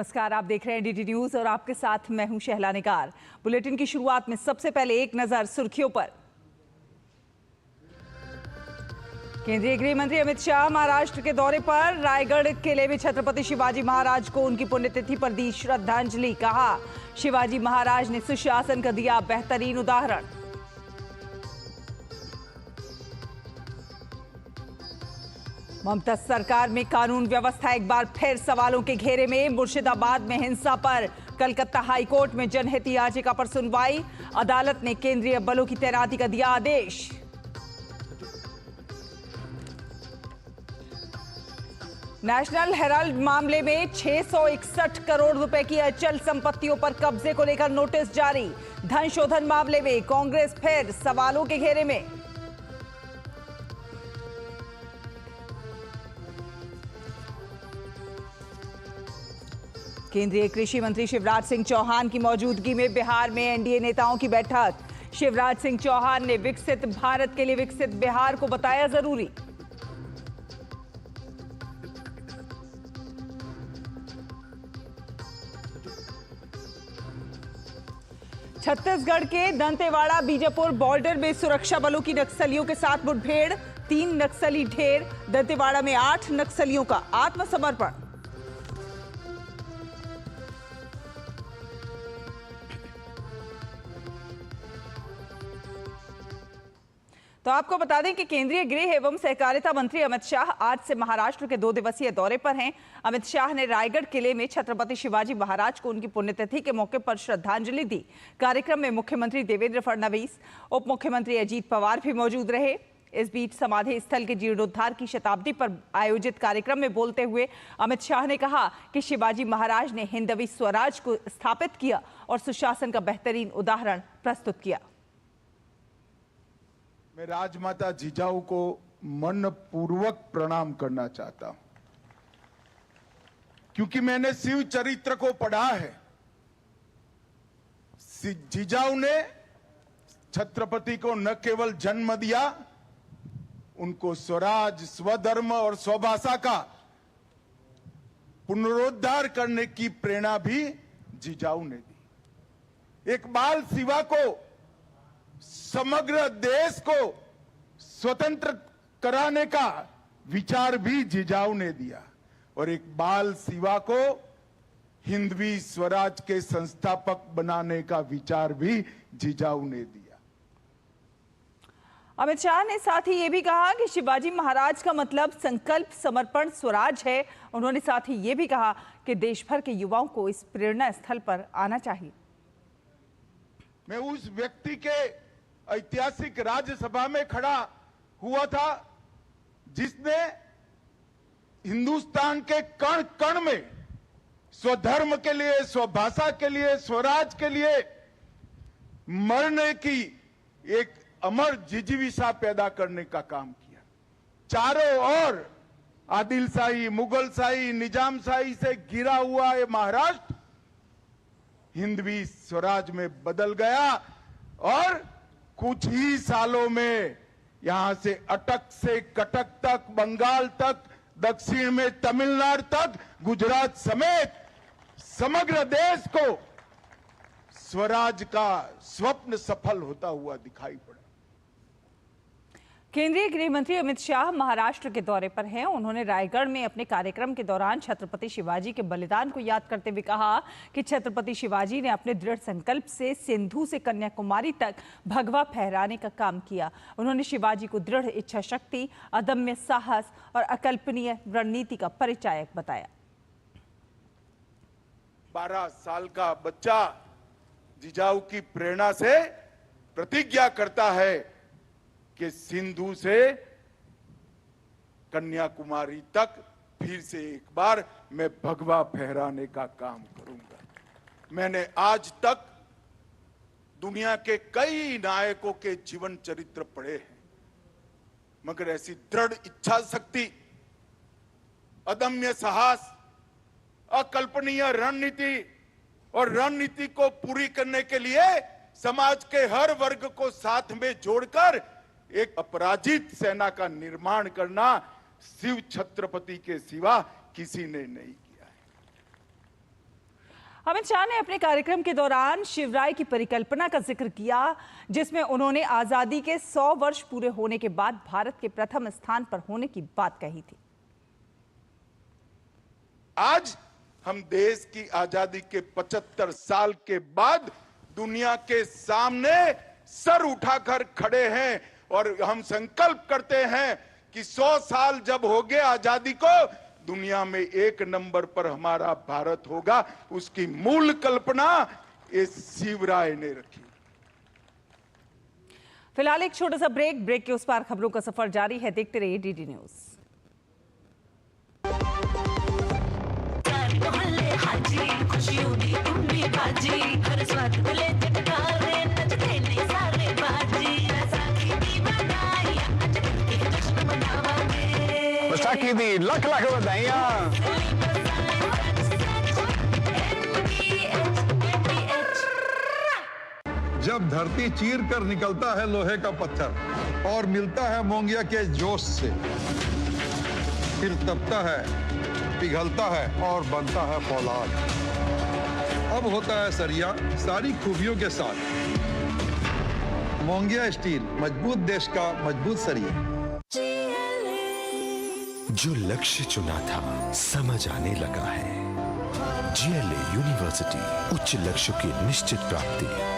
नमस्कार, आप देख रहे हैं डीडी न्यूज और आपके साथ मैं हूं शहला निगार। बुलेटिन की शुरुआत में सबसे पहले एक नजर सुर्खियों पर। केंद्रीय गृह मंत्री अमित शाह महाराष्ट्र के दौरे पर। रायगढ़ किले में छत्रपति शिवाजी महाराज को उनकी पुण्यतिथि पर दी श्रद्धांजलि। कहा, शिवाजी महाराज ने सुशासन का दिया बेहतरीन उदाहरण। ममता सरकार में कानून व्यवस्था एक बार फिर सवालों के घेरे में। मुर्शिदाबाद में हिंसा पर कलकत्ता हाईकोर्ट में जनहित याचिका पर सुनवाई। अदालत ने केंद्रीय बलों की तैनाती का दिया आदेश। नेशनल हेराल्ड मामले में 661 करोड़ रुपए की अचल संपत्तियों पर कब्जे को लेकर नोटिस जारी। धन शोधन मामले में कांग्रेस फिर सवालों के घेरे में। केंद्रीय कृषि मंत्री शिवराज सिंह चौहान की मौजूदगी में बिहार में एनडीए नेताओं की बैठक। शिवराज सिंह चौहान ने विकसित भारत के लिए विकसित बिहार को बताया जरूरी। छत्तीसगढ़ के दंतेवाड़ा बीजापुर बॉर्डर में सुरक्षा बलों की नक्सलियों के साथ मुठभेड़। 3 नक्सली ढेर। दंतेवाड़ा में 8 नक्सलियों का आत्मसमर्पण। तो आपको बता दें कि केंद्रीय गृह एवं सहकारिता मंत्री अमित शाह आज से महाराष्ट्र के 2 दिवसीय दौरे पर हैं। अमित शाह ने रायगढ़ किले में छत्रपति शिवाजी महाराज को उनकी पुण्यतिथि के मौके पर श्रद्धांजलि दी। कार्यक्रम में मुख्यमंत्री देवेंद्र फडणवीस, उप मुख्यमंत्री अजीत पवार भी मौजूद रहे। इस बीच समाधि स्थल के जीर्णोद्धार की शताब्दी पर आयोजित कार्यक्रम में बोलते हुए अमित शाह ने कहा कि शिवाजी महाराज ने हिंदवी स्वराज को स्थापित किया और सुशासन का बेहतरीन उदाहरण प्रस्तुत किया। मैं राजमाता जिजाऊ को मन पूर्वक प्रणाम करना चाहता हूं, क्योंकि मैंने शिव चरित्र को पढ़ा है। जिजाऊ ने छत्रपति को न केवल जन्म दिया, उनको स्वराज, स्वधर्म और स्वभाषा का पुनरुद्धार करने की प्रेरणा भी जिजाऊ ने दी। एक बाल शिवा को समग्र देश को स्वतंत्र कराने का विचार भी जिजाऊ ने दिया और एक बाल शिवा को हिंदवी स्वराज के संस्थापक बनाने का विचार भी जिजाऊ ने दिया। अमित शाह ने साथ ही ये भी कहा कि शिवाजी महाराज का मतलब संकल्प, समर्पण, स्वराज है। उन्होंने साथ ही ये भी कहा कि देश भर के युवाओं को इस प्रेरणा स्थल पर आना चाहिए। मैं उस व्यक्ति के ऐतिहासिक राज्यसभा में खड़ा हुआ था जिसने हिंदुस्तान के कण कण में स्वधर्म के लिए, स्वभाषा के लिए, स्वराज के लिए मरने की एक अमर जिजीविषा पैदा करने का काम किया। चारों ओर आदिलशाही, मुगलशाही, निजामशाही से घिरा हुआ ये महाराष्ट्र हिंदवी स्वराज में बदल गया और कुछ ही सालों में यहां से अटक से कटक तक, बंगाल तक, दक्षिण में तमिलनाडु तक, गुजरात समेत समग्र देश को स्वराज का स्वप्न सफल होता हुआ दिखाई पड़ा। केंद्रीय गृह मंत्री अमित शाह महाराष्ट्र के दौरे पर हैं। उन्होंने रायगढ़ में अपने कार्यक्रम के दौरान छत्रपति शिवाजी के बलिदान को याद करते हुए कहा कि छत्रपति शिवाजी ने अपने दृढ़ संकल्प से सिंधु से कन्याकुमारी तक भगवा फहराने का काम किया। उन्होंने शिवाजी को दृढ़ इच्छा शक्ति, अदम्य साहस और अकल्पनीय रणनीति का परिचायक बताया। 12 साल का बच्चा जिजाऊ की प्रेरणा से प्रतिज्ञा करता है कि सिंधु से कन्याकुमारी तक फिर से एक बार मैं भगवा फहराने का काम करूंगा। मैंने आज तक दुनिया के कई नायकों के जीवन चरित्र पढ़े हैं, मगर ऐसी दृढ़ इच्छा शक्ति, अदम्य साहस, अकल्पनीय रणनीति और रणनीति को पूरी करने के लिए समाज के हर वर्ग को साथ में जोड़कर एक अपराजित सेना का निर्माण करना शिव छत्रपति के सिवा किसी ने नहीं किया है। अमित शाह ने अपने कार्यक्रम के दौरान शिवराय की परिकल्पना का जिक्र किया, जिसमें उन्होंने आजादी के 100 वर्ष पूरे होने के बाद भारत के प्रथम स्थान पर होने की बात कही थी। आज हम देश की आजादी के 75 साल के बाद दुनिया के सामने सर उठाकर खड़े हैं और हम संकल्प करते हैं कि 100 साल जब हो गए आजादी को, दुनिया में 1 नंबर पर हमारा भारत होगा। उसकी मूल कल्पना इस शिवराय ने रखी। फिलहाल एक छोटा सा ब्रेक के उस पार खबरों का सफर जारी है। देखते रहिए डीडी न्यूज। बैसाखी दी लख लख बधाइयां। जब धरती चीर कर निकलता है लोहे का पत्थर और मिलता है मोंगिया के जोश से, फिर तपता है, पिघलता है और बनता है फौलाद। अब होता है सरिया सारी खूबियों के साथ। मोंगिया स्टील, मजबूत देश का मजबूत सरिया। जो लक्ष्य चुना था समझ आने लगा है। जीएलए यूनिवर्सिटी, उच्च लक्ष्य की निश्चित प्राप्ति।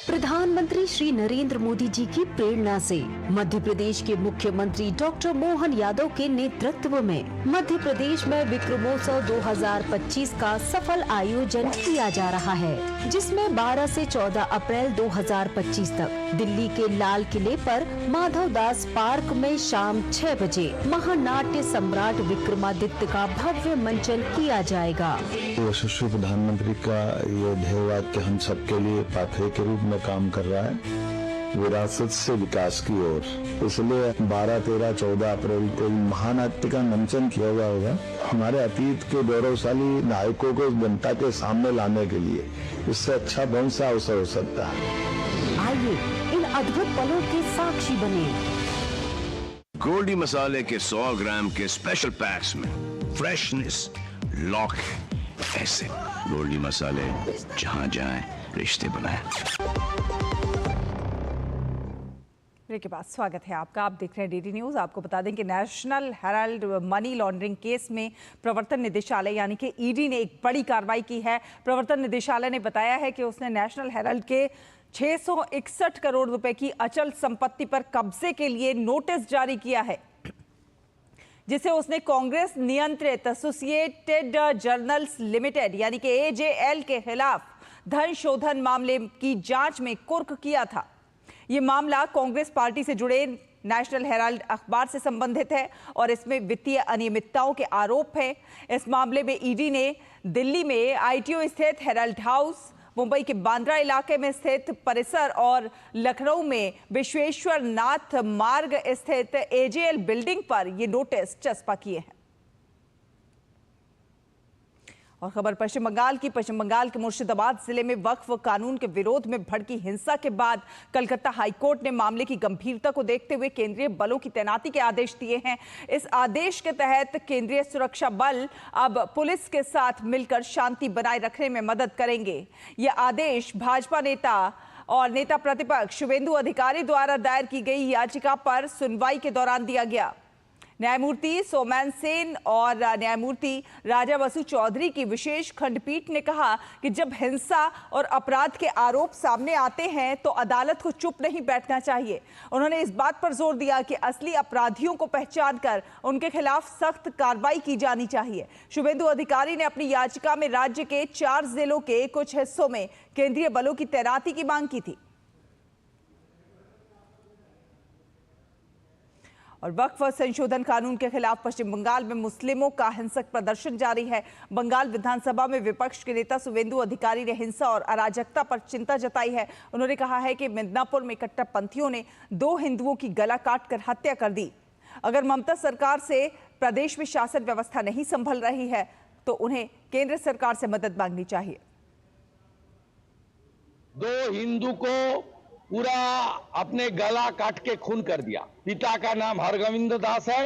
प्रधानमंत्री श्री नरेंद्र मोदी जी की प्रेरणा से मध्य प्रदेश के मुख्यमंत्री डॉक्टर मोहन यादव के नेतृत्व में मध्य प्रदेश में विक्रमोत्सव 2025 का सफल आयोजन किया जा रहा है, जिसमें 12 से 14 अप्रैल 2025 तक दिल्ली के लाल किले पर माधव दास पार्क में शाम 6 बजे महानाट्य सम्राट विक्रमादित्य का भव्य मंचन किया जाएगा। यशस्वी प्रधानमंत्री का ये ध्येय वाक्य हम सबके लिए पाथवे के रूप में काम कर रहा है, विरासत से विकास की ओर। इसलिए 12, 13, 14 अप्रैल को महानाट्य का मंचन किया हुआ होगा, हमारे अतीत के गौरवशाली नायकों को जनता के सामने लाने के लिए। इससे अच्छा कौन सा अवसर हो सकता है। आइए इन अद्भुत पलों के साक्षी बने। गोल्डी मसाले के 100 ग्राम के स्पेशल पैक्स में फ्रेशनेस लॉक है। ऐसे गोल्डी मसाले जहां जाएं रिश्ते बनाएं। ब्रेक के बाद स्वागत है आपका। आप देख रहे हैं डीडी न्यूज। आपको बता दें कि national Herald money laundering case में प्रवर्तन निदेशालय यानी कि ईडी ने एक बड़ी कार्रवाई की है। प्रवर्तन निदेशालय ने बताया है कि उसने नेशनल हेराल्ड के 661 करोड़ रुपए की अचल संपत्ति पर कब्जे के लिए नोटिस जारी किया है, जिसे उसने कांग्रेस नियंत्रित एसोसिएटेड जर्नल्स लिमिटेड यानी कि एजेएल के खिलाफ धन शोधन मामले की जांच में कुर्क किया था। यह मामला कांग्रेस पार्टी से जुड़े नेशनल हेराल्ड अखबार से संबंधित है और इसमें वित्तीय अनियमितताओं के आरोप हैं। इस मामले में ईडी ने दिल्ली में आईटीओ स्थित हेराल्ड हाउस, मुंबई के बांद्रा इलाके में स्थित परिसर और लखनऊ में विश्वेश्वर नाथ मार्ग स्थित एजेएल बिल्डिंग पर ये नोटिस चस्पा किए हैं। और खबर पश्चिम बंगाल की। पश्चिम बंगाल के मुर्शिदाबाद जिले में वक्फ कानून के विरोध में भड़की हिंसा के बाद कलकत्ता हाईकोर्ट ने मामले की गंभीरता को देखते हुए केंद्रीय बलों की तैनाती के आदेश दिए हैं। इस आदेश के तहत केंद्रीय सुरक्षा बल अब पुलिस के साथ मिलकर शांति बनाए रखने में मदद करेंगे। यह आदेश भाजपा नेता और नेता प्रतिपक्ष शुवेंदु अधिकारी द्वारा दायर की गई याचिका पर सुनवाई के दौरान दिया गया। न्यायमूर्ति सोमैन सेन और न्यायमूर्ति राजा बसु चौधरी की विशेष खंडपीठ ने कहा कि जब हिंसा और अपराध के आरोप सामने आते हैं तो अदालत को चुप नहीं बैठना चाहिए। उन्होंने इस बात पर जोर दिया कि असली अपराधियों को पहचान कर उनके खिलाफ सख्त कार्रवाई की जानी चाहिए। शुवेंदु अधिकारी ने अपनी याचिका में राज्य के 4 जिलों के कुछ हिस्सों में केंद्रीय बलों की तैनाती की मांग की थी। और वक्फ संशोधन कानून के खिलाफ पश्चिम बंगाल में मुस्लिमों का हिंसक प्रदर्शन जारी है। बंगाल विधानसभा में विपक्ष के नेता शुवेंदु अधिकारी ने हिंसा और अराजकता पर चिंता जताई है। उन्होंने कहा है कि मिदनापुर में कट्टरपंथियों ने 2 हिंदुओं की गला काटकर हत्या कर दी। अगर ममता सरकार से प्रदेश में शासन व्यवस्था नहीं संभल रही है तो उन्हें केंद्र सरकार से मदद मांगनी चाहिए। 2 हिंदू को पूरा अपने गला काट के खून कर दिया। पिता का नाम हरगोविंद दास है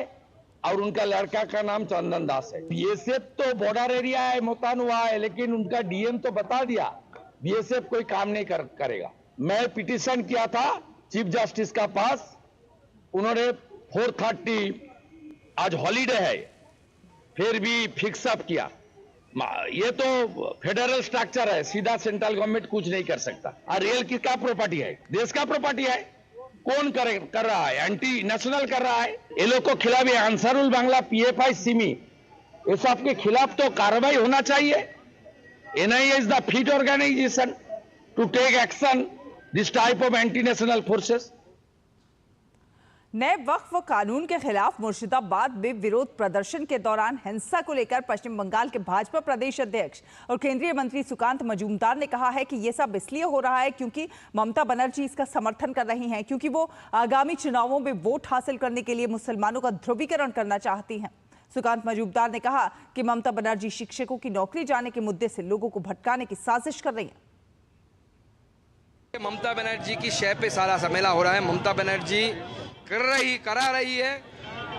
और उनका लड़का का नाम चंदन दास है। बीएसएफ तो बॉर्डर एरिया है, मुतैन हुआ है, लेकिन उनका डीएम तो बता दिया बीएसएफ कोई काम नहीं करेगा। मैं पिटीशन किया था चीफ जस्टिस का पास, उन्होंने 430 आज हॉलीडे है फिर भी फिक्स अप किया। ये तो फेडरल स्ट्रक्चर है, सीधा सेंट्रल गवर्नमेंट कुछ नहीं कर सकता। और रेल किसका प्रॉपर्टी है? देश का प्रॉपर्टी है। कौन कर रहा है? एंटी नेशनल कर रहा है। ये लोग को खिलाफ अंसारुल बांग्ला, पीएफआई, सिमी, ये सब के खिलाफ तो कार्रवाई होना चाहिए। NIA is the fit organisation to take action this type of anti national forces. नए वक्फ कानून के खिलाफ मुर्शिदाबाद में विरोध प्रदर्शन के दौरान हिंसा को लेकर पश्चिम बंगाल के भाजपा प्रदेश अध्यक्ष और केंद्रीय मंत्री सुकांत मजूमदार ने कहा है कि यह सब इसलिए हो रहा है क्योंकि ममता बनर्जी इसका समर्थन कर रही हैं, क्योंकि वो आगामी चुनावों में वोट हासिल करने के लिए मुसलमानों का ध्रुवीकरण करना चाहती हैं। सुकांत मजूमदार ने कहा कि ममता बनर्जी शिक्षकों की नौकरी जाने के मुद्दे से लोगों को भटकाने की साजिश कर रही है। ममता बनर्जी की शय पे सारा झमेला हो रहा है। ममता बनर्जी करा रही है।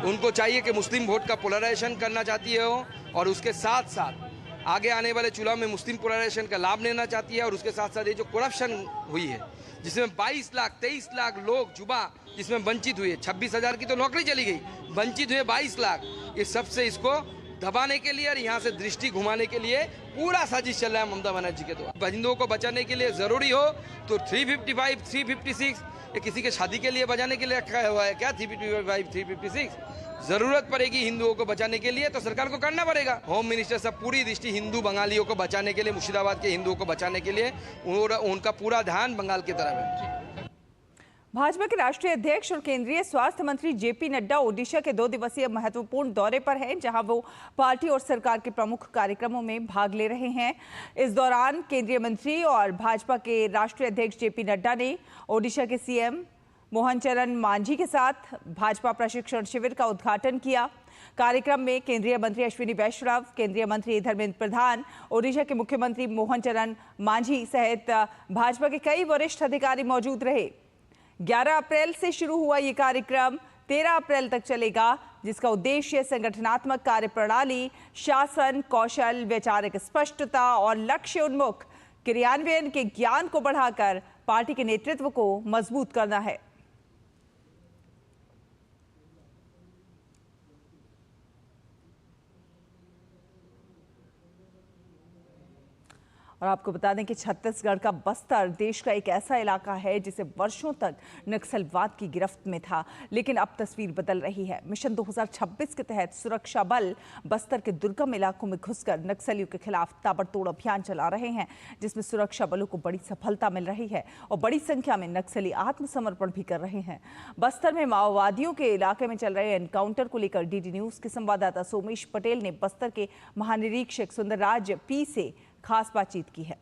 उनको चाहिए कि मुस्लिम वोट का पोलराइजेशन करना चाहती है वो, और उसके साथ साथ आगे आने वाले चुनाव में मुस्लिम पोलराइजेशन का लाभ लेना चाहती है। और उसके साथ साथ ये जो करप्शन हुई है, जिसमें 22 लाख 23 लाख लोग जुबा जिसमें वंचित हुए, 26,000 की तो नौकरी चली गई, वंचित हुए 22 लाख। ये सबसे इसको दबाने के लिए और यहाँ से दृष्टि घुमाने के लिए पूरा साजिश चल रहा है ममता बनर्जी के द्वारा। हिंदुओं को बचाने के लिए जरूरी हो तो 355, 356 ये किसी के शादी के लिए बजाने के लिए रखा हुआ है क्या? 355, 356 जरूरत पड़ेगी हिंदुओं को बचाने के लिए तो सरकार को करना पड़ेगा। होम मिनिस्टर सब पूरी दृष्टि हिंदू बंगालियों को बचाने के लिए, मुर्शिदाबाद के हिंदुओं को बचाने के लिए उनका पूरा ध्यान बंगाल की तरफ है। भाजपा के राष्ट्रीय अध्यक्ष और केंद्रीय स्वास्थ्य मंत्री जेपी नड्डा ओडिशा के 2 दिवसीय महत्वपूर्ण दौरे पर हैं, जहां वो पार्टी और सरकार के प्रमुख कार्यक्रमों में भाग ले रहे हैं। इस दौरान केंद्रीय मंत्री और भाजपा के राष्ट्रीय अध्यक्ष जेपी नड्डा ने ओडिशा के सीएम मोहन चरण मांझी के साथ भाजपा प्रशिक्षण शिविर का उद्घाटन किया। कार्यक्रम में केंद्रीय मंत्री अश्विनी वैष्णव, केंद्रीय मंत्री धर्मेंद्र प्रधान, ओडिशा के मुख्यमंत्री मोहन चरण मांझी सहित भाजपा के कई वरिष्ठ अधिकारी मौजूद रहे। 11 अप्रैल से शुरू हुआ ये कार्यक्रम 13 अप्रैल तक चलेगा, जिसका उद्देश्य संगठनात्मक कार्यप्रणाली, शासन कौशल, वैचारिक स्पष्टता और लक्ष्य उन्मुख क्रियान्वयन के ज्ञान को बढ़ाकर पार्टी के नेतृत्व को मजबूत करना है। और आपको बता दें कि छत्तीसगढ़ का बस्तर देश का एक ऐसा इलाका है जिसे वर्षों तक नक्सलवाद की गिरफ्त में था, लेकिन अब तस्वीर बदल रही है। मिशन 2026 के तहत सुरक्षा बल बस्तर के दुर्गम इलाकों में घुसकर नक्सलियों के खिलाफ ताबड़तोड़ अभियान चला रहे हैं, जिसमें सुरक्षा बलों को बड़ी सफलता मिल रही है और बड़ी संख्या में नक्सली आत्मसमर्पण भी कर रहे हैं। बस्तर में माओवादियों के इलाके में चल रहे एनकाउंटर को लेकर डीडी न्यूज के संवाददाता सोमेश पटेल ने बस्तर के महानिरीक्षक सुंदरराज पी से खास बातचीत की है।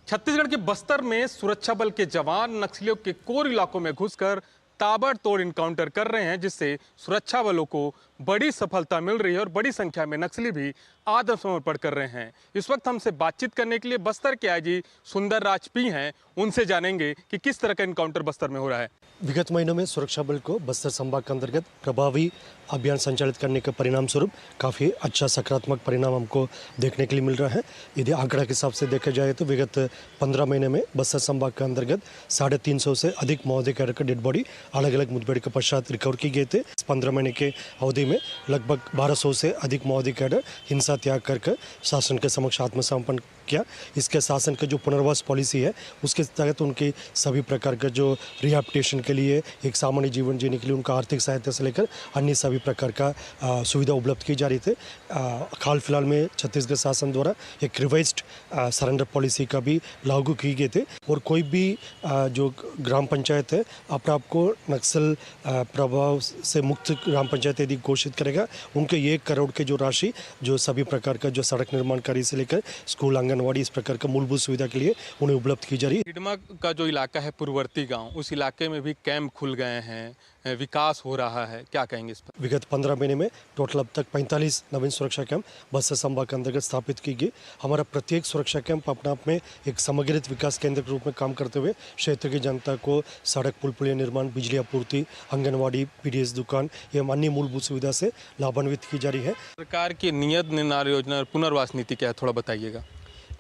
छत्तीसगढ़ के बस्तर में सुरक्षा बल के जवान नक्सलियों के कोर इलाकों में घुसकर ताबड़तोड़ इनकाउंटर कर रहे हैं, जिससे सुरक्षा बलों को बड़ी सफलता मिल रही है और बड़ी संख्या में नक्सली भी आत्मसमर्पण कर रहे हैं। इस वक्त हमसे बातचीत करने के लिए बस्तर के आईजी सुंदरराज पी हैं, उनसे जानेंगे कि किस तरह का इनकाउंटर बस्तर में हो रहा है। विगत महीनों में सुरक्षा बल को बस्तर संभाग के अंतर्गत प्रभावी अभियान संचालित करने के परिणाम स्वरूप काफ़ी अच्छा सकारात्मक परिणाम हमको देखने के लिए मिल रहा है। यदि आंकड़ा के हिसाब से देखा जाए तो विगत 15 महीने में बस्तर संभाग के अंतर्गत 350 से अधिक माओवादी कैडर का डेड बॉडी अलग अलग मुठभेड़ के पश्चात रिकवर की गए थे। इस 15 महीने के अवधि में लगभग 1200 से अधिक माओवादी कैडर हिंसा त्याग कर शासन के समक्ष आत्मसमर्पण किया। इसके शासन का जो पुनर्वास पॉलिसी है उसके तहत उनके सभी प्रकार का जो रिहैबिलिटेशन के लिए, एक सामान्य जीवन जीने के लिए उनका आर्थिक सहायता से लेकर अन्य सभी प्रकार का सुविधा उपलब्ध की जा रही थी। हाल फिलहाल में छत्तीसगढ़ शासन द्वारा एक रिवाइज्ड सरेंडर पॉलिसी का भी लागू की गए थे और कोई भी जो ग्राम पंचायत है अपने आप को नक्सल प्रभाव से मुक्त ग्राम पंचायत यदि घोषित करेगा, उनके 1 करोड़ के जो राशि जो सभी प्रकार का जो सड़क निर्माण कार्य से लेकर स्कूल आंगनवाड़ी, इस प्रकार का मूलभूत सुविधा के लिए उन्हें उपलब्ध की जा रही है। हिडमा का जो इलाका है पूर्ववर्ती गांव, उस इलाके में भी कैंप खुल गए हैं, विकास हो रहा है, क्या कहेंगे इस पर? विगत 15 महीने में टोटल अब तक 45 नवीन सुरक्षा कैंप बस्तर संभाग के अंतर्गत स्थापित की गई। हमारा प्रत्येक सुरक्षा कैंप अपने आप में एक समग्रित विकास केंद्र के रूप में काम करते हुए क्षेत्र की जनता को सड़क, पुल पुलिया निर्माण, बिजली आपूर्ति, आंगनवाड़ी, पीडीएस दुकान एवं अन्य मूलभूत सुविधा से लाभान्वित की जा रही है। सरकार की नियत निर्माण योजना और पुनर्वास नीति क्या है, थोड़ा बताइएगा।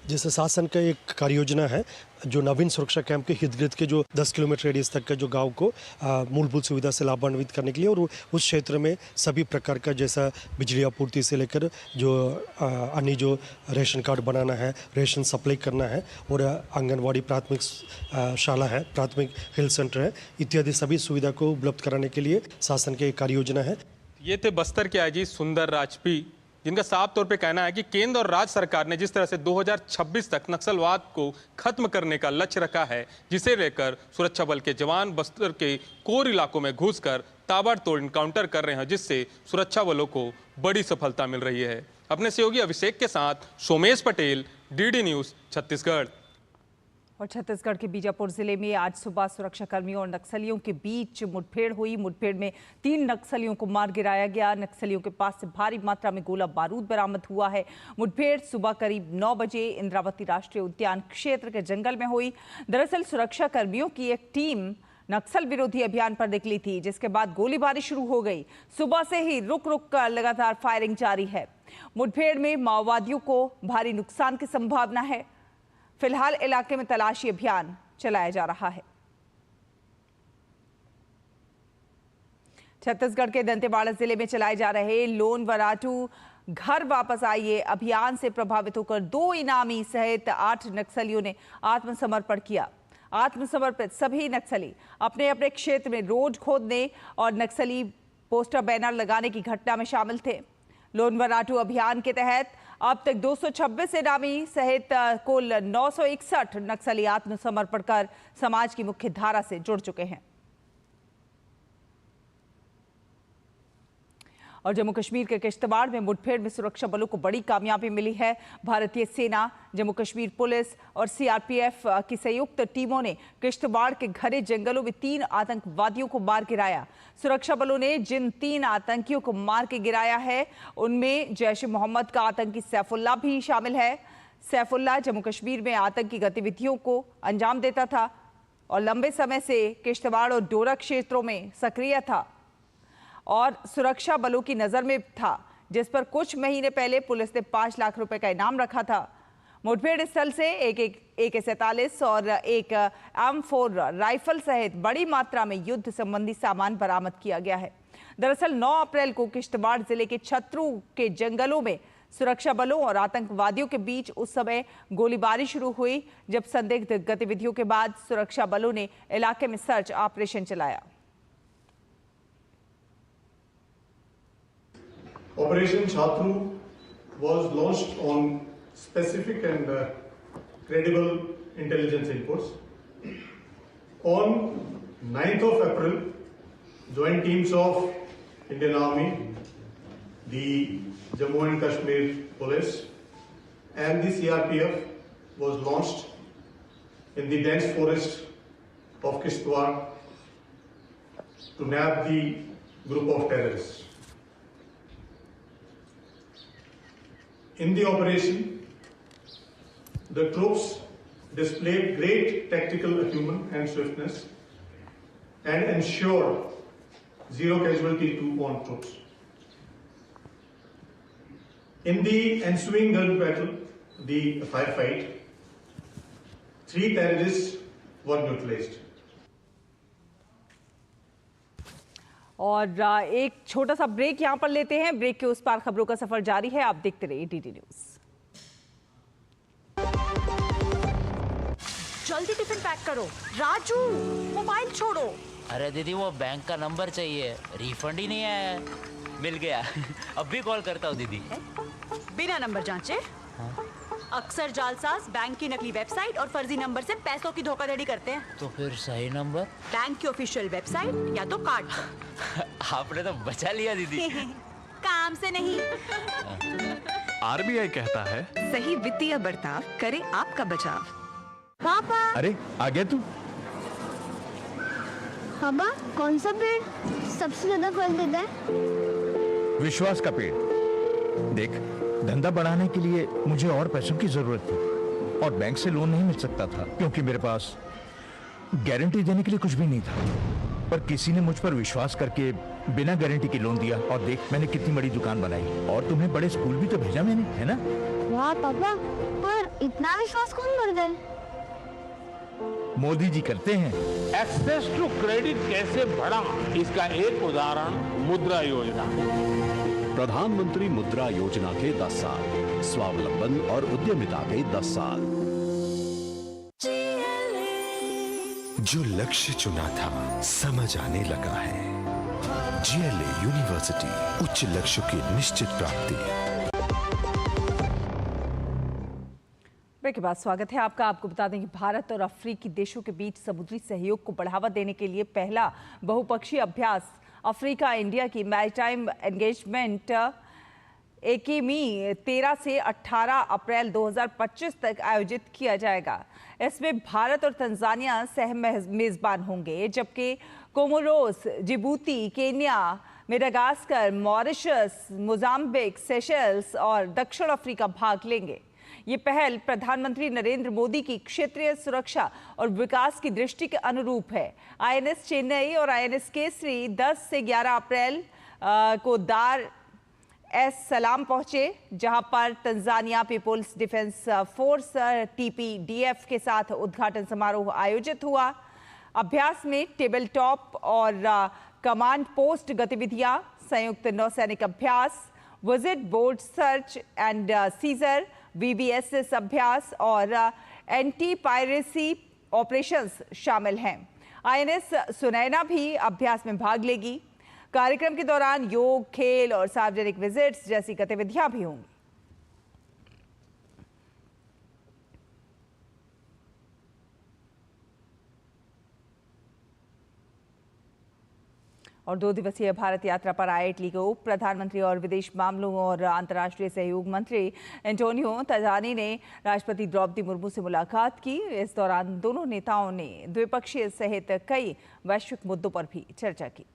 जैसे शासन का एक कार्य योजना है जो नवीन सुरक्षा कैंप के हितग्राही के जो 10 किलोमीटर रेडियस तक का जो गांव को मूलभूत सुविधा से लाभान्वित करने के लिए, और उस क्षेत्र में सभी प्रकार का जैसा बिजली आपूर्ति से लेकर जो अन्य जो रेशन कार्ड बनाना है, रेशन सप्लाई करना है, और आंगनवाड़ी, प्राथमिक शाला है, प्राथमिक हेल्थ सेंटर है, इत्यादि सभी सुविधा को उपलब्ध कराने के लिए शासन की एक कार्य योजना है। ये थे बस्तर के आईजी सुंदर राजपी, जिनका साफ तौर पे कहना है कि केंद्र और राज्य सरकार ने जिस तरह से 2026 तक नक्सलवाद को खत्म करने का लक्ष्य रखा है, जिसे लेकर सुरक्षा बल के जवान बस्तर के कोर इलाकों में घुसकर ताबड़तोड़ इनकाउंटर कर रहे हैं, जिससे सुरक्षा बलों को बड़ी सफलता मिल रही है। अपने सहयोगी अभिषेक के साथ सोमेश पटेल, डीडी न्यूज, छत्तीसगढ़। और छत्तीसगढ़ के बीजापुर जिले में आज सुबह सुरक्षा कर्मियों और नक्सलियों के बीच मुठभेड़ हुई। मुठभेड़ में 3 नक्सलियों को मार गिराया गया। नक्सलियों के पास से भारी मात्रा में गोला बारूद बरामद हुआ है। मुठभेड़ सुबह करीब 9 बजे इंद्रावती राष्ट्रीय उद्यान क्षेत्र के जंगल में हुई। दरअसल सुरक्षा कर्मियों की एक टीम नक्सल विरोधी अभियान पर निकली थी, जिसके बाद गोलीबारी शुरू हो गई। सुबह से ही रुक रुक कर लगातार फायरिंग जारी है। मुठभेड़ में माओवादियों को भारी नुकसान की संभावना है। फिलहाल इलाके में तलाशी अभियान चलाया जा रहा है। छत्तीसगढ़ के दंतेवाड़ा जिले में चलाए जा रहे लोन वराटू घर वापस आइए अभियान से प्रभावित होकर 2 इनामी सहित 8 नक्सलियों ने आत्मसमर्पण किया। आत्मसमर्पित सभी नक्सली अपने अपने क्षेत्र में रोड खोदने और नक्सली पोस्टर बैनर लगाने की घटना में शामिल थे। लोन वराटू अभियान के तहत अब तक 226 इनामी सहित कुल 961 नक्सली आत्मसमर्पण कर समाज की मुख्य धारा से जुड़ चुके हैं। और जम्मू कश्मीर के किश्तवाड़ में मुठभेड़ में सुरक्षा बलों को बड़ी कामयाबी मिली है। भारतीय सेना, जम्मू कश्मीर पुलिस और सीआरपीएफ की संयुक्त टीमों ने किश्तवाड़ के घने जंगलों में 3 आतंकवादियों को मार गिराया। सुरक्षा बलों ने जिन 3 आतंकियों को मार के गिराया है, उनमें जैश ए मोहम्मद का आतंकी सैफुल्लाह भी शामिल है। सैफुल्लाह जम्मू कश्मीर में आतंकी गतिविधियों को अंजाम देता था और लंबे समय से किश्तवाड़ और डोडा क्षेत्रों में सक्रिय था और सुरक्षा बलों की नजर में था, जिस पर कुछ महीने पहले पुलिस ने 5 लाख रुपए का इनाम रखा था। मुठभेड़ स्थल से एक AK-47 और एक M4 राइफल सहित बड़ी मात्रा में युद्ध संबंधी सामान बरामद किया गया है। दरअसल 9 अप्रैल को किश्तवाड़ जिले के छत्रु के जंगलों में सुरक्षा बलों और आतंकवादियों के बीच उस समय गोलीबारी शुरू हुई, जब संदिग्ध गतिविधियों के बाद सुरक्षा बलों ने इलाके में सर्च ऑपरेशन चलाया। Operation Chatru was launched on specific and credible intelligence inputs. On 9th of April, joint teams of Indian Army, the Jammu and Kashmir Police and the CRPF was launched in the dense forest of Kishtwar to nab the group of terrorists. In the operation, the troops displayed great tactical acumen and swiftness and ensured zero casualty to on troops. In the ensuing gun battle, the firefight, 3 terrorists were neutralized. और एक छोटा सा break यहां पर लेते हैं। Break के उस पार खबरों का सफर जारी है, आप देखते रहिए डीडी न्यूज। जल्दी टिफिन पैक करो। राजू, मोबाइल छोड़ो। अरे दीदी, वो बैंक का नंबर चाहिए, रिफंड ही नहीं आया। मिल गया। अब भी कॉल करता हूँ दीदी। बिना नंबर जांचे? हाँ? अक्सर जालसाज बैंक की नकली वेबसाइट और फर्जी नंबर से पैसों की धोखाधड़ी करते हैं। तो फिर सही नंबर? बैंक की ऑफिशियल वेबसाइट या तो कार्ड पर। आपने तो बचा लिया दीदी। काम से नहीं। आरबीआई कहता है सही वित्तीय बर्ताव करे आपका बचाव। पापा। अरे आ गया तू। पापा कौन सा पेड़ सबसे ज्यादा फल देता है? विश्वास का पेड़। देख, धंधा बढ़ाने के लिए मुझे और पैसों की जरूरत थी और बैंक से लोन नहीं मिल सकता था क्योंकि मेरे पास गारंटी देने के लिए कुछ भी नहीं था। पर किसी ने मुझ पर विश्वास करके बिना गारंटी के लोन दिया और देख मैंने कितनी बड़ी दुकान बनाई और तुम्हें बड़े स्कूल भी तो भेजा मैंने, है ना? वाह पापा, पर इतना विश्वास कौन करता है? मोदी जी करते हैं। एक्सेस टू क्रेडिट कैसे बढ़ा, इसका एक उदाहरण मुद्रा योजना है। प्रधानमंत्री मुद्रा योजना के 10 साल, स्वावलंबन और उद्यमिता के 10 साल। जो लक्ष्य चुना था समझ आने लगा है। GLA यूनिवर्सिटी, उच्च लक्ष्यों की निश्चित प्राप्ति। ब्रेक के बाद स्वागत है आपका। आपको बता दें कि भारत और अफ्रीकी देशों के बीच समुद्री सहयोग को बढ़ावा देने के लिए पहला बहुपक्षीय अभ्यास अफ्रीका इंडिया की मैरीटाइम एंगेजमेंट एकेमी 13 से 18 अप्रैल 2025 तक आयोजित किया जाएगा। इसमें भारत और तंजानिया सह मेजबान होंगे, जबकि Comoros, Djibouti, Kenya, Madagascar, Mauritius, Mozambique, Seychelles और दक्षिण अफ्रीका भाग लेंगे। ये पहल प्रधानमंत्री नरेंद्र मोदी की क्षेत्रीय सुरक्षा और विकास की दृष्टि के अनुरूप है। INS चेन्नई और INS केसरी 10 से 11 अप्रैल को दार एस सलाम पहुंचे, जहां पर Tanzania People's Defence Force TPDF के साथ उद्घाटन समारोह आयोजित हुआ। अभ्यास में टेबल टॉप और कमांड पोस्ट गतिविधियां, संयुक्त नौसैनिक अभ्यास, visit board search and seizure, VBSS अभ्यास और एंटी पायरेसी ऑपरेशंस शामिल हैं। INS सुनैना भी अभ्यास में भाग लेगी। कार्यक्रम के दौरान योग, खेल और सार्वजनिक विजिट्स जैसी गतिविधियां भी होंगी। और 2 दिवसीय भारत यात्रा पर आए इटली के उप प्रधानमंत्री और विदेश मामलों और अंतर्राष्ट्रीय सहयोग मंत्री एंटोनियो ताजानी ने राष्ट्रपति द्रौपदी मुर्मू से मुलाकात की। इस दौरान दोनों नेताओं ने द्विपक्षीय सहित कई वैश्विक मुद्दों पर भी चर्चा की।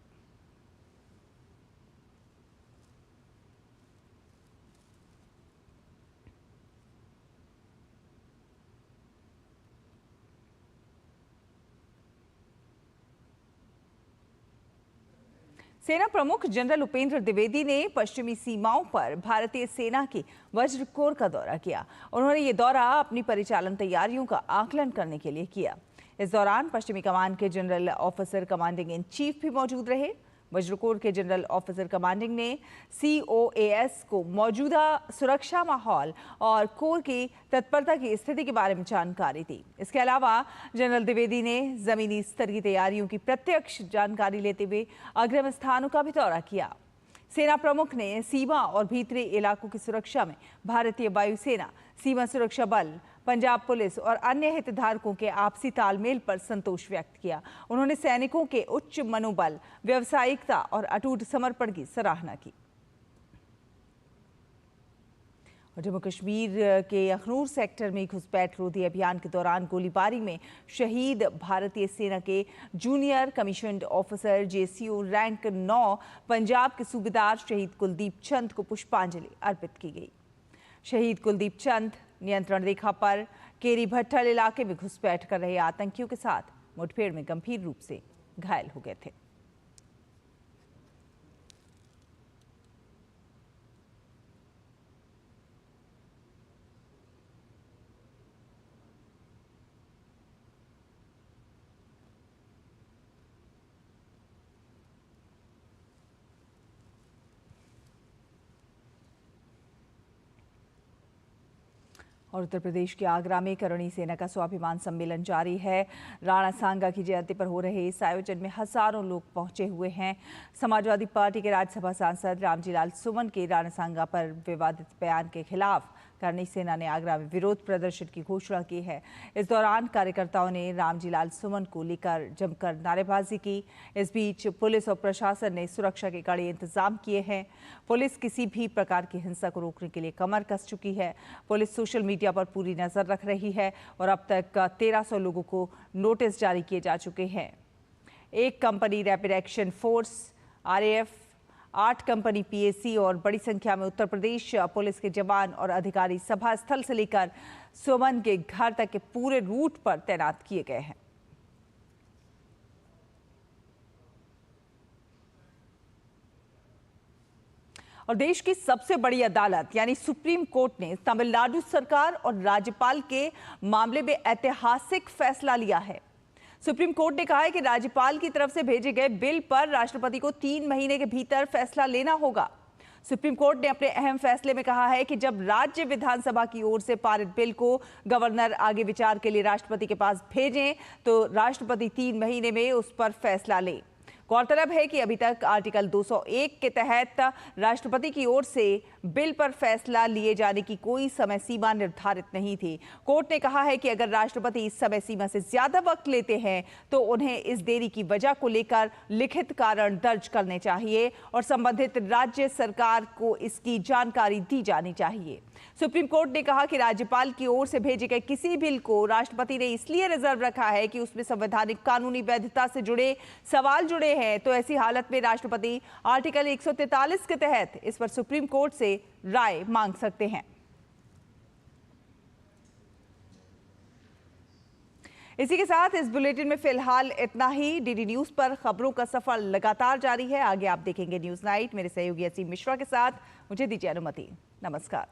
सेना प्रमुख जनरल उपेंद्र द्विवेदी ने पश्चिमी सीमाओं पर भारतीय सेना की वज्र कोर का दौरा किया। उन्होंने ये दौरा अपनी परिचालन तैयारियों का आकलन करने के लिए किया। इस दौरान पश्चिमी कमान के general officer commanding in chief भी मौजूद रहे। वज्र कोर के जनरल ऑफिसर कमांडिंग ने COAS को मौजूदा सुरक्षा माहौल और कोर की तत्परता की स्थिति के बारे में जानकारी दी। इसके अलावा जनरल द्विवेदी ने जमीनी स्तर की तैयारियों की प्रत्यक्ष जानकारी लेते हुए अग्रिम स्थानों का भी दौरा किया। सेना प्रमुख ने सीमा और भीतरी इलाकों की सुरक्षा में भारतीय वायुसेना, सीमा सुरक्षा बल, पंजाब पुलिस और अन्य हितधारकों के आपसी तालमेल पर संतोष व्यक्त किया। उन्होंने सैनिकों के उच्च मनोबल, व्यावसायिकता और अटूट समर्पण की सराहना की। और जम्मू कश्मीर के अखनूर सेक्टर में घुसपैठ रोधी अभियान के दौरान गोलीबारी में शहीद भारतीय सेना के junior commissioned officer JCO rank 9 Punjab के सूबेदार शहीद कुलदीप चंद को पुष्पांजलि अर्पित की गई। शहीद कुलदीप चंद नियंत्रण रेखा पर केरी भट्टल इलाके में घुसपैठ कर रहे आतंकियों के साथ मुठभेड़ में गंभीर रूप से घायल हो गए थे। और उत्तर प्रदेश के आगरा में करणी सेना का स्वाभिमान सम्मेलन जारी है। राणा सांगा की जयंती पर हो रहे इस आयोजन में हजारों लोग पहुंचे हुए हैं। समाजवादी पार्टी के राज्यसभा सांसद रामजी लाल सुमन के राणा सांगा पर विवादित बयान के खिलाफ करणी सेना ने आगरा में विरोध प्रदर्शन की घोषणा की है। इस दौरान कार्यकर्ताओं ने रामजी लाल सुमन को लेकर जमकर नारेबाजी की। इस बीच पुलिस और प्रशासन ने सुरक्षा के कड़े इंतजाम किए हैं। पुलिस किसी भी प्रकार की हिंसा को रोकने के लिए कमर कस चुकी है। पुलिस सोशल मीडिया पर पूरी नजर रख रही है और अब तक 1300 लोगों को नोटिस जारी किए जा चुके हैं। एक company rapid action force RAF, 8 company PAC और बड़ी संख्या में उत्तर प्रदेश पुलिस के जवान और अधिकारी सभा स्थल से लेकर सुमन के घर तक के पूरे रूट पर तैनात किए गए हैं। और देश की सबसे बड़ी अदालत यानी सुप्रीम कोर्ट ने तमिलनाडु सरकार और राज्यपाल के मामले में ऐतिहासिक फैसला लिया है। सुप्रीम कोर्ट ने कहा है कि राज्यपाल की तरफ से भेजे गए बिल पर राष्ट्रपति को 3 महीने के भीतर फैसला लेना होगा। सुप्रीम कोर्ट ने अपने अहम फैसले में कहा है कि जब राज्य विधानसभा की ओर से पारित बिल को गवर्नर आगे विचार के लिए राष्ट्रपति के पास भेजें तो राष्ट्रपति 3 महीने में उस पर फैसला लें। गौरतलब है कि अभी तक आर्टिकल 201 के तहत राष्ट्रपति की ओर से बिल पर फैसला लिए जाने की कोई समय सीमा निर्धारित नहीं थी। कोर्ट ने कहा है कि अगर राष्ट्रपति इस समय सीमा से ज्यादा वक्त लेते हैं तो उन्हें इस देरी की वजह को लेकर लिखित कारण दर्ज करने चाहिए और संबंधित राज्य सरकार को इसकी जानकारी दी जानी चाहिए। सुप्रीम कोर्ट ने कहा कि राज्यपाल की ओर से भेजे गए किसी बिल को राष्ट्रपति ने इसलिए रिजर्व रखा है कि उसमें संवैधानिक कानूनी वैधता से जुड़े सवाल जुड़े हैं, तो ऐसी हालत में राष्ट्रपति आर्टिकल 143 के तहत इस पर सुप्रीम कोर्ट से राय मांग सकते हैं। इसी के साथ इस बुलेटिन में फिलहाल इतना ही। डीडी न्यूज पर खबरों का सफर लगातार जारी है। आगे आप देखेंगे न्यूज नाइट मेरे सहयोगी असीम मिश्रा के साथ। मुझे दीजिए अनुमति। नमस्कार।